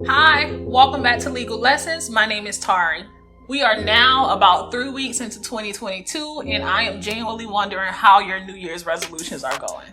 Hi, welcome back to Legal Lessons. My name is Tari. We are now about 3 weeks into 2022, and I am genuinely wondering how your New Year's resolutions are going.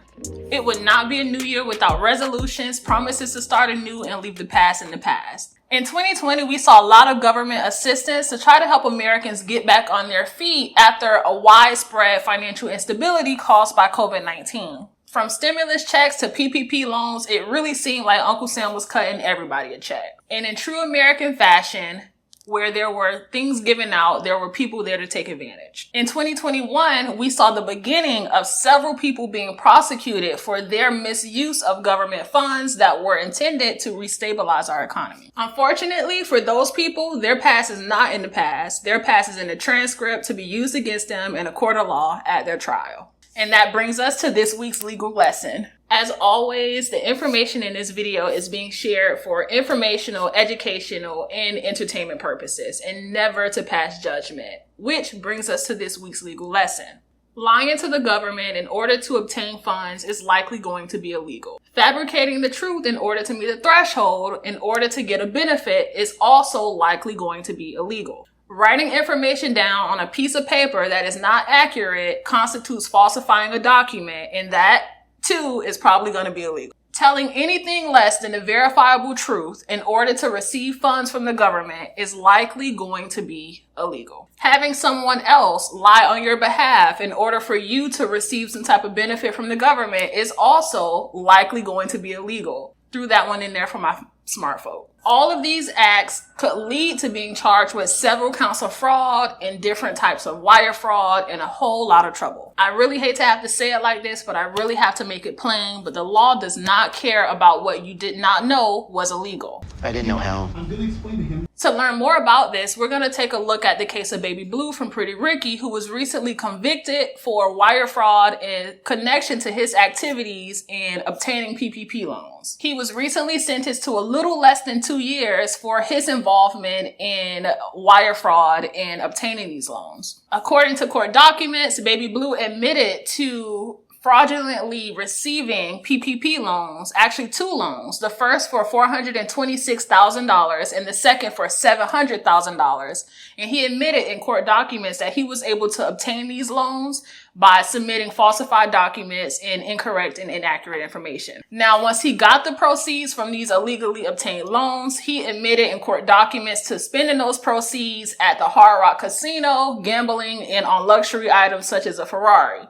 It would not be a new year without resolutions, promises to start anew, and leave the past in the past. In 2020, we saw a lot of government assistance to try to help Americans get back on their feet after a widespread financial instability caused by COVID-19. From stimulus checks to PPP loans, it really seemed like Uncle Sam was cutting everybody a check. And in true American fashion, where there were things given out, there were people there to take advantage. In 2021, we saw the beginning of several people being prosecuted for their misuse of government funds that were intended to restabilize our economy. Unfortunately, for those people, their past is not in the past. Their past is in the transcript to be used against them in a court of law at their trial. And that brings us to this week's legal lesson. As always, the information in this video is being shared for informational, educational, and entertainment purposes, and never to pass judgment. Which brings us to this week's legal lesson. Lying to the government in order to obtain funds is likely going to be illegal. Fabricating the truth in order to meet a threshold in order to get a benefit is also likely going to be illegal. Writing information down on a piece of paper that is not accurate constitutes falsifying a document, and that, too, is probably going to be illegal. Telling anything less than the verifiable truth in order to receive funds from the government is likely going to be illegal. Having someone else lie on your behalf in order for you to receive some type of benefit from the government is also likely going to be illegal. Threw that one in there for my smart folk. All of these acts could lead to being charged with several counts of fraud and different types of wire fraud and a whole lot of trouble. I really hate to have to say it like this, but I really have to make it plain. But the law does not care about what you did not know was illegal. I didn't know how. I'm going to explain to him. To learn more about this, we're going to take a look at the case of Baby Blue from Pretty Ricky, who was recently convicted for wire fraud in connection to his activities in obtaining PPP loans. He was recently sentenced to a little less than 2 years for his involvement in wire fraud and obtaining these loans. According to court documents, Baby Blue admitted to fraudulently receiving PPP loans, actually 2 loans, the first for $426,000 and the second for $700,000. And he admitted in court documents that he was able to obtain these loans by submitting falsified documents and incorrect and inaccurate information. Now, once he got the proceeds from these illegally obtained loans, he admitted in court documents to spending those proceeds at the Hard Rock Casino, gambling, and on luxury items such as a Ferrari.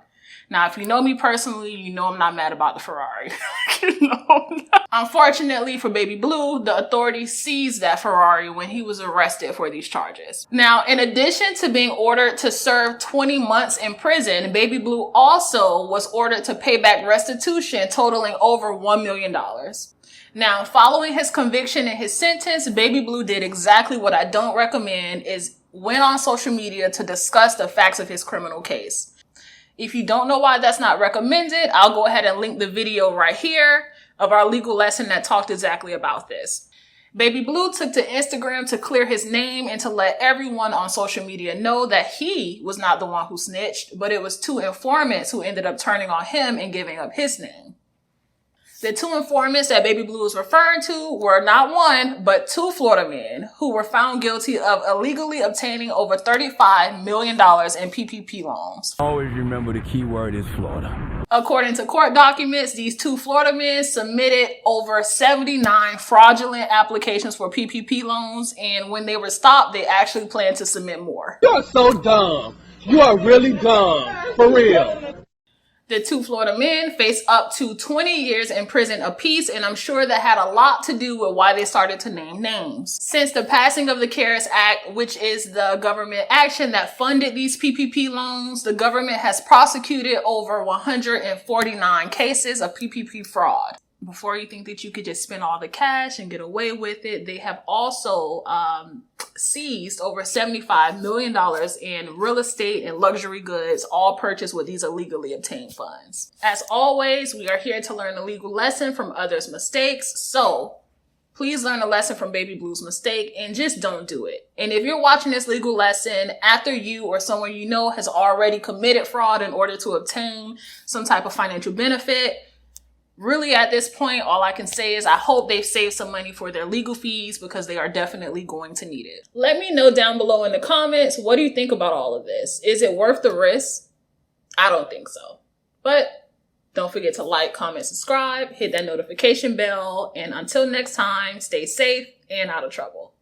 Now, if you know me personally, you know I'm not mad about the Ferrari. Unfortunately for Baby Blue, the authorities seized that Ferrari when he was arrested for these charges. Now, in addition to being ordered to serve 20 months in prison, Baby Blue also was ordered to pay back restitution totaling over $1 million. Now, following his conviction and his sentence, Baby Blue did exactly what I don't recommend, is went on social media to discuss the facts of his criminal case. If you don't know why that's not recommended, I'll go ahead and link the video right here of our legal lesson that talked exactly about this. Baby Blue took to Instagram to clear his name and to let everyone on social media know that he was not the one who snitched, but it was 2 informants who ended up turning on him and giving up his name. The 2 informants that Baby Blue was referring to were not 1, but 2 Florida men who were found guilty of illegally obtaining over $35 million in PPP loans. Always remember the key word is Florida. According to court documents, these 2 Florida men submitted over 79 fraudulent applications for PPP loans, and when they were stopped, they actually planned to submit more. You're so dumb. You are really dumb. For real. The 2 Florida men face up to 20 years in prison apiece, and I'm sure that had a lot to do with why they started to name names. Since the passing of the CARES Act, which is the government action that funded these PPP loans, the government has prosecuted over 149 cases of PPP fraud. Before you think that you could just spend all the cash and get away with it, they have also seized over $75 million in real estate and luxury goods, all purchased with these illegally obtained funds. As always, we are here to learn a legal lesson from others' mistakes. So please learn a lesson from Baby Blue's mistake and just don't do it. And if you're watching this legal lesson after you or someone you know has already committed fraud in order to obtain some type of financial benefit, Really, at this point, all I can say is I hope they've saved some money for their legal fees because they are definitely going to need it. Let me know down below in the comments, what do you think about all of this? Is it worth the risk? I don't think so. But don't forget to like, comment, subscribe, hit that notification bell, and until next time, stay safe and out of trouble.